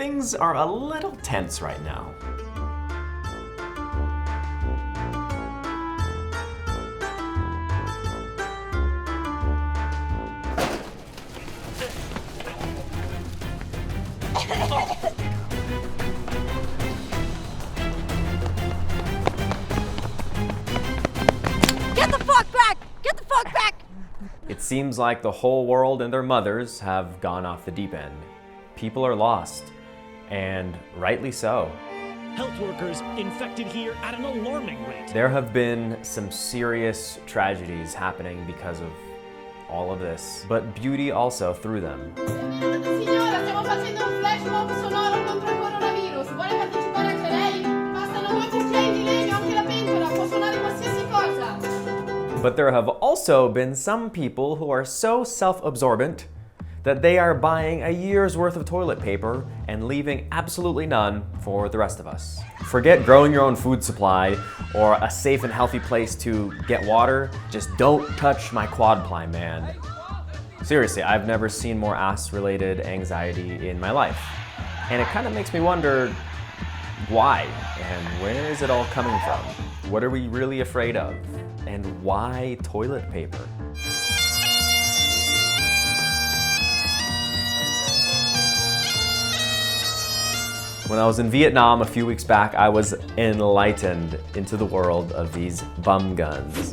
things are a little tense right now. Get the fuck back! Get the fuck back! It seems like the whole world and their mothers have gone off the deep end. People are lost, and rightly so. Health workers infected here at an alarming rate. There have been some serious tragedies happening because of all of this, but beauty also through them. Signora, stiamo facendo un flash mob sonoro contro il coronavirus. Vuole partecipare anche lei? Bastano 2 cucchiai di legno, anche la pentola, può suonare qualsiasi cosa. But there have also been some people who are so self-absorbent that they are buying a year's worth of toilet paper and leaving absolutely none for the rest of us. Forget growing your own food supply or a safe and healthy place to get water. Just don't touch my quad ply, man. Seriously, I've never seen more ass-related anxiety in my life. And it kind of makes me wonder why and where is it all coming from? What are we really afraid of? And why toilet paper? When I was in Vietnam a few weeks back, I was enlightened into the world of these bum guns.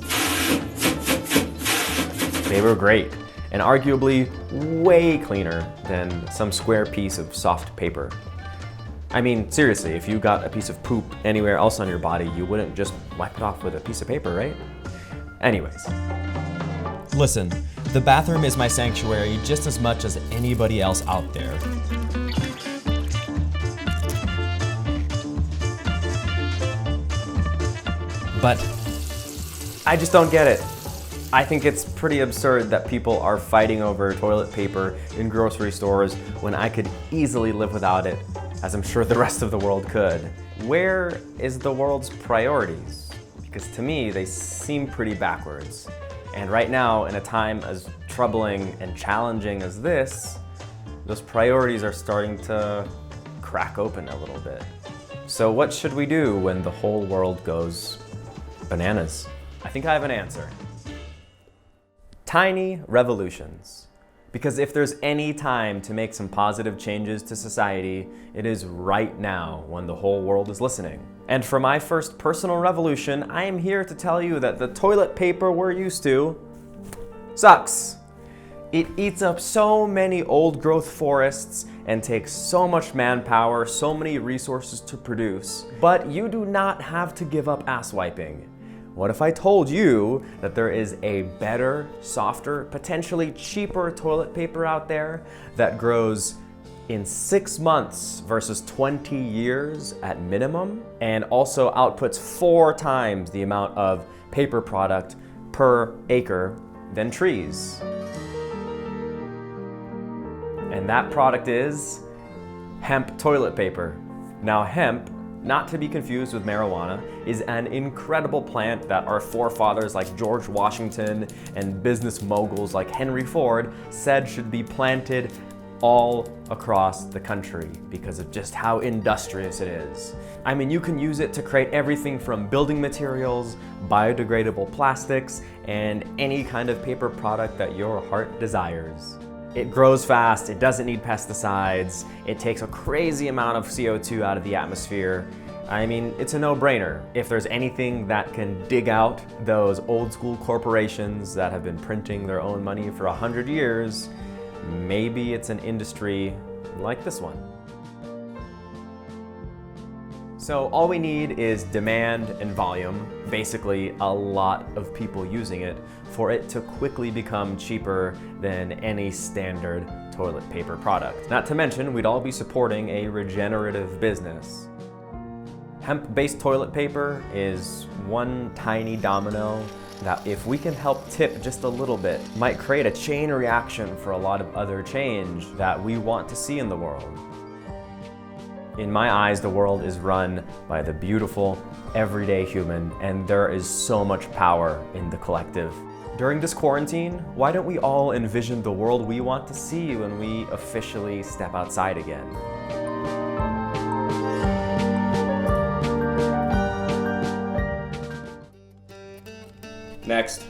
They were great, and arguably way cleaner than some square piece of soft paper. I mean, seriously, if you got a piece of poop anywhere else on your body, you wouldn't just wipe it off with a piece of paper, right? Anyways. Listen, the bathroom is my sanctuary just as much as anybody else out there. But I just don't get it. I think it's pretty absurd that people are fighting over toilet paper in grocery stores when I could easily live without it, as I'm sure the rest of the world could. Where is the world's priorities? Because to me, they seem pretty backwards. And right now, in a time as troubling and challenging as this, those priorities are starting to crack open a little bit. So what should we do when the whole world goes bananas? I think I have an answer. Tiny revolutions. Because if there's any time to make some positive changes to society, it is right now when the whole world is listening. And for my first personal revolution, I am here to tell you that the toilet paper we're used to sucks. It eats up so many old growth forests and takes so much manpower, so many resources to produce. But you do not have to give up ass wiping. What if I told you that there is a better, softer, potentially cheaper toilet paper out there that grows in 6 months versus 20 years at minimum, and also outputs 4 times the amount of paper product per acre than trees? And that product is hemp toilet paper. Now hemp, not to be confused with marijuana, is an incredible plant that our forefathers like George Washington and business moguls like Henry Ford said should be planted all across the country because of just how industrious it is. I mean, you can use it to create everything from building materials, biodegradable plastics, and any kind of paper product that your heart desires. It grows fast, it doesn't need pesticides, it takes a crazy amount of CO2 out of the atmosphere. I mean, it's a no-brainer. If there's anything that can dig out those old school corporations that have been printing their own money for 100 years, maybe it's an industry like this one. So all we need is demand and volume, basically a lot of people using it, for it to quickly become cheaper than any standard toilet paper product. Not to mention, we'd all be supporting a regenerative business. Hemp-based toilet paper is one tiny domino that, if we can help tip just a little bit, might create a chain reaction for a lot of other change that we want to see in the world. In my eyes, the world is run by the beautiful, everyday human, and there is so much power in the collective. During this quarantine, why don't we all envision the world we want to see when we officially step outside again? Next.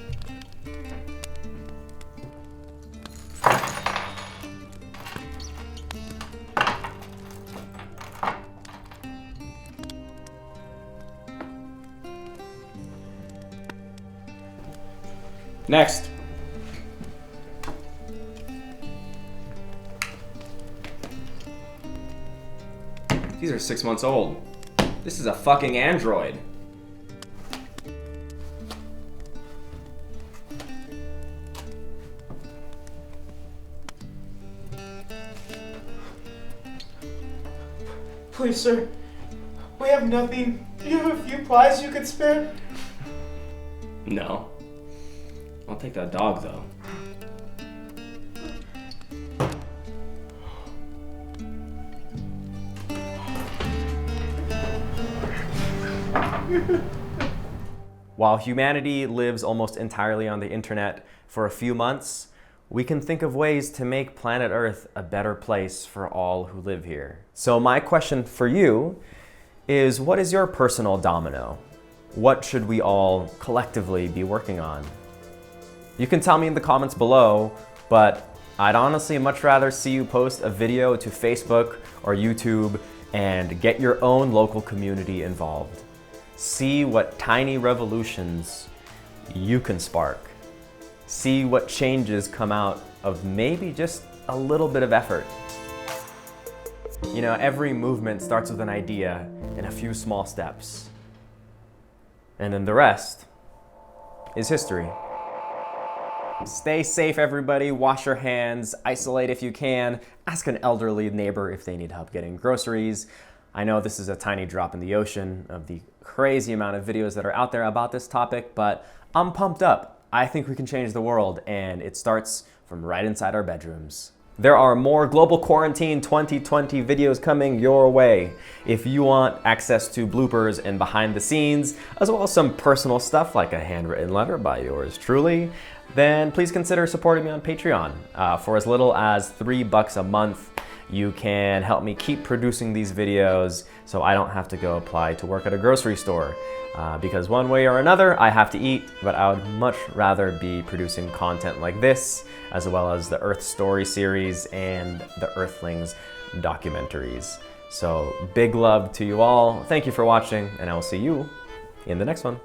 Next. These are 6 months old. This is a fucking android. Please, sir. We have nothing. Do you have a few pies you could spare? No. I'll take that dog though. While humanity lives almost entirely on the internet for a few months, we can think of ways to make planet Earth a better place for all who live here. So my question for you is, what is your personal domino? What should we all collectively be working on? You can tell me in the comments below, but I'd honestly much rather see you post a video to Facebook or YouTube and get your own local community involved. See what tiny revolutions you can spark. See what changes come out of maybe just a little bit of effort. You know, every movement starts with an idea and a few small steps. And then the rest is history. Stay safe, everybody. Wash your hands, isolate if you can, ask an elderly neighbor if they need help getting groceries. I know this is a tiny drop in the ocean of the crazy amount of videos that are out there about this topic, but I'm pumped up. I think we can change the world, and it starts from right inside our bedrooms. There are more Global Quarantine 2020 videos coming your way. If you want access to bloopers and behind the scenes, as well as some personal stuff like a handwritten letter by yours truly, then please consider supporting me on Patreon. For as little as $3 a month, you can help me keep producing these videos so I don't have to go apply to work at a grocery store. Because one way or another, I have to eat, but I would much rather be producing content like this, as well as the Earth Story series and the Earthlings documentaries. So big love to you all. Thank you for watching, and I will see you in the next one.